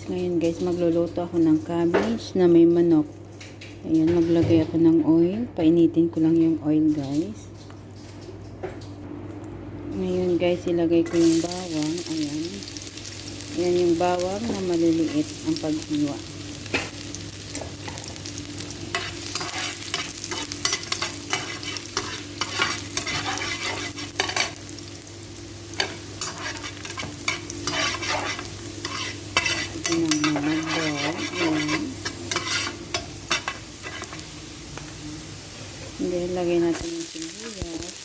Ngayon guys, magluluto ako ng cabbage na may manok. Ayan, maglagay ako ng oil. Painitin ko lang yung oil guys. Ngayon guys, ilagay ko yung bawang. Ayan. Ayan yung bawang na maliliit ang paghiwa. Hindi, lagay natin yung sibuyas.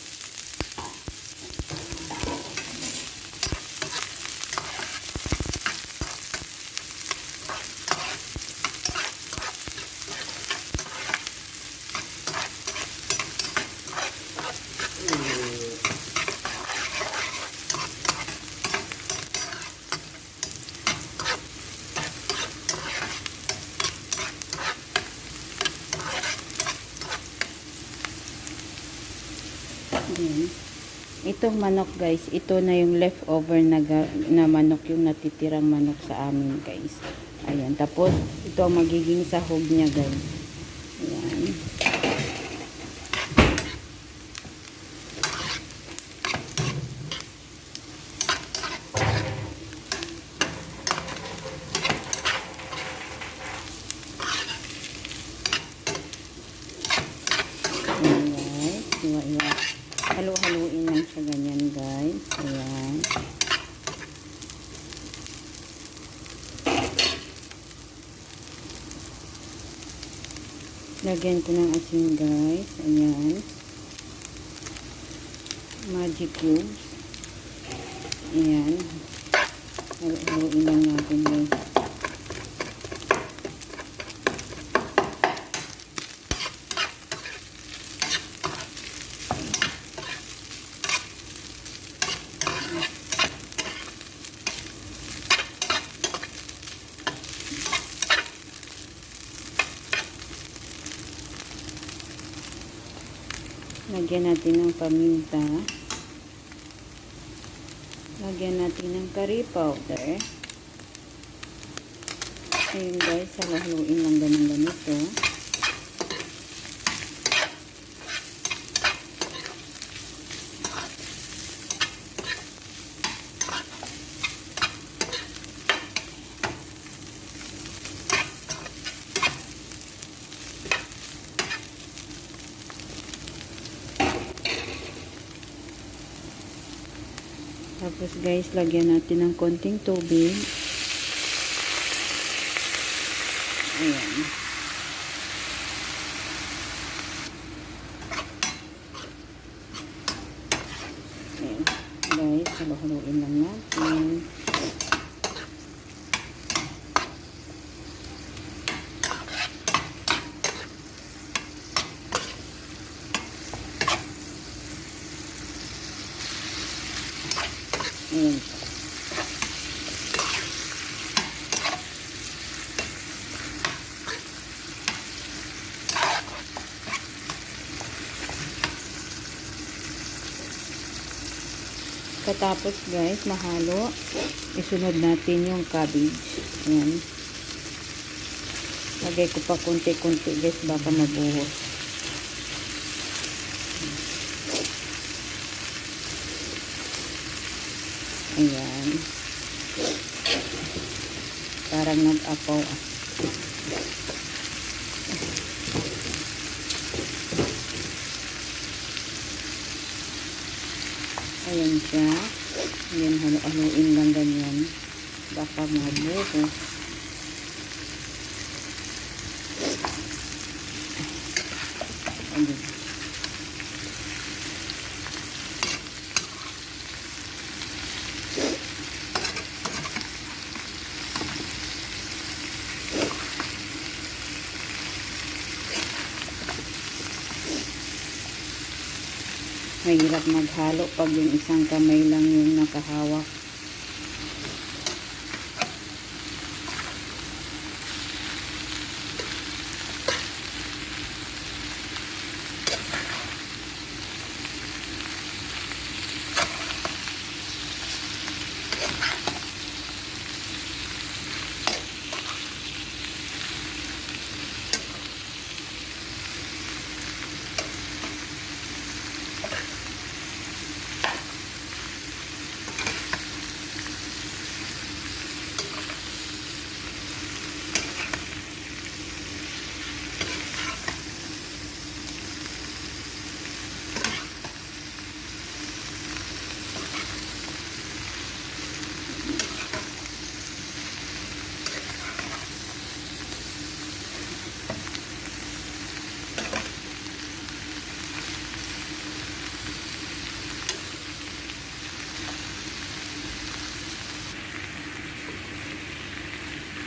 Itong manok guys, ito na yung leftover na manok, yung natitirang manok sa amin guys. Ayan, tapos ito ang magiging sahog niya guys. Ayan. Ayan guys, iwa-iwa. Halo-haluin lang siya ganyan guys. Ayan. Lagyan ko ng asin guys. Ayan. Magic cubes. Ayan. Halo-haluin lang natin guys. Lagyan natin ng paminta. Lagyan natin ng curry powder. Ayun guys, halo-haluin lang ganito. Tapos guys, lagyan natin ng konting tubig. Ayan. Ayan. Guys, halo-haluin lang natin. Ayan. Katapos guys, mahalo, isunod natin yung cabbage. Ayan. Lagay ko pa konti-konti guys, baka mabuhos. Ayan. Parang nag-apaw. Ayan siya. Ayan, halo-haluin lang ganyan. Baka mabuhos. Ayan. Mahirap maghalo pag yung isang kamay lang yung nakahawak.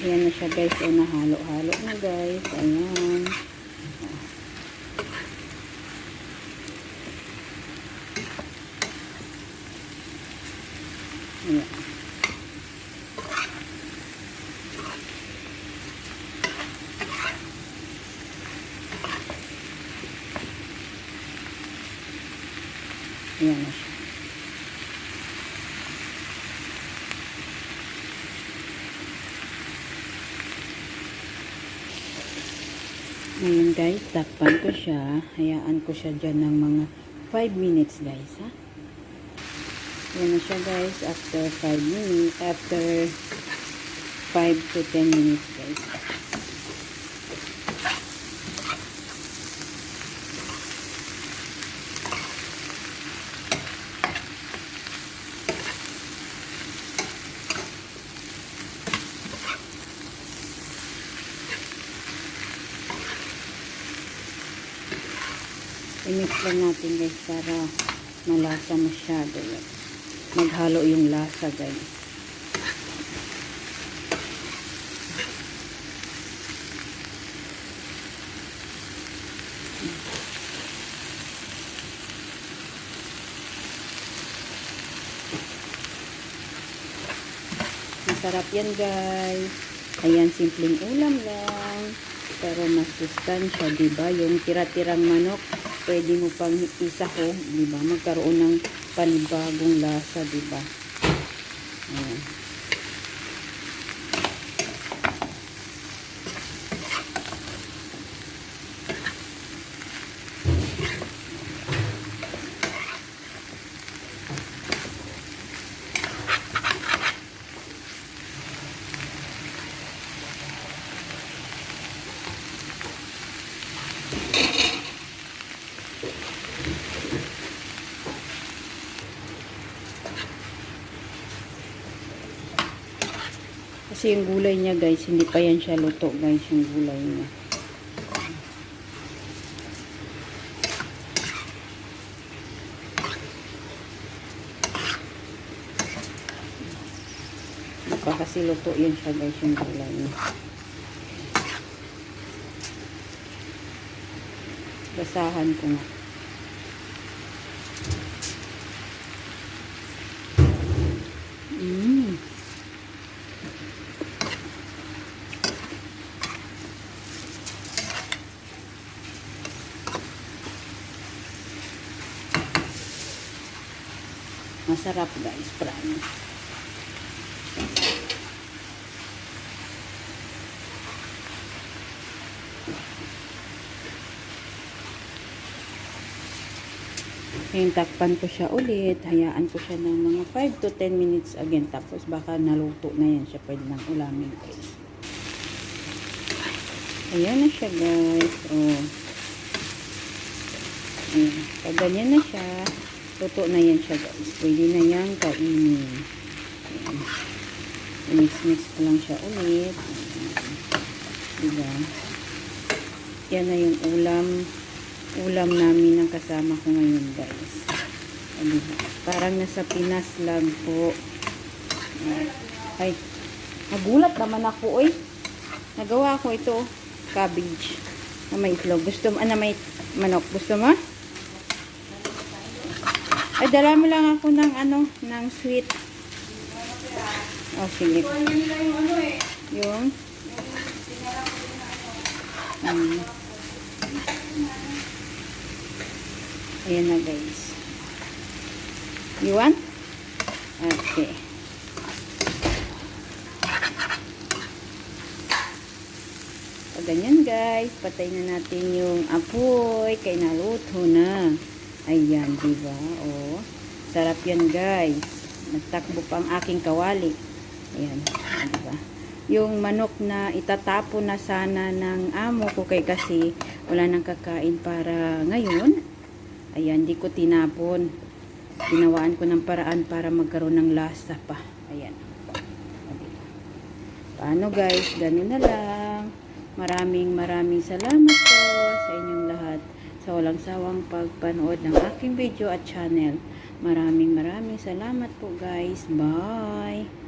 Ayan na siya guys. O, nahalo-halo na guys. Ayan. Ayan. Ayan na siya. Ngayon guys, takpan ko siya. Hayaan ko siya dyan ng mga 5 minutes guys, ha? Yan na siya guys, after 5 minutes, after 5 to 10 minutes guys. I-mix lang natin guys para malasa masyado. Maghalo yung lasa guys. Masarap yan guys. Ayan, simpleng ulam lang. Pero mas sustansya, diba? Yung tira-tirang manok, pwede mo pang isahog, diba? Magkaroon ng panibagong lasa, diba? Ayan. Kasi yung gulay niya guys, hindi pa yan siya luto guys, yung gulay niya. Hindi pa kasi luto yan siya guys, yung gulay niya. Basahan ko nga. Masarap guys, promise. Ngayon, takpan ko siya ulit. Hayaan ko siya ng mga 5 to 10 minutes again. Tapos baka naluto na yan siya. Pwede nang ulamin guys. Ayan na siya guys. Oh. Ayan. Pag ganyan na siya, luto na yan siya guys. Pwede na yan kainin. Ayan. I-mix-mix ko lang siya ulit. Diba? Yan na yung ulam namin ng kasama ko ngayon guys. Diba? Parang nasa Pinas lang po. Ay, nagulat naman ako eh. Nagawa ko ito, cabbage na may itlog. Gusto mo, na may manok. Gusto mo? Ay, dala mo lang ako ng ng sweet. Oh, sige. Yung ayan na guys. You want? Okay. ganyan guys. Patay na natin yung apoy. Kaya naluto na. Ayan, diba? O, sarap yan guys. Nagtakbo pa ang aking kawali. Ayan, diba? Yung manok na itatapo na sana ng amo ko kasi wala nang kakain para ngayon. Ayan, di ko tinapon. Ginawaan ko ng paraan para magkaroon ng lasa pa. Ayan. Paano guys? Ganun na lang. Maraming salamat po sa inyong lahat sa walang sawang pagpanood ng aking video at channel. Maraming salamat po guys. Bye!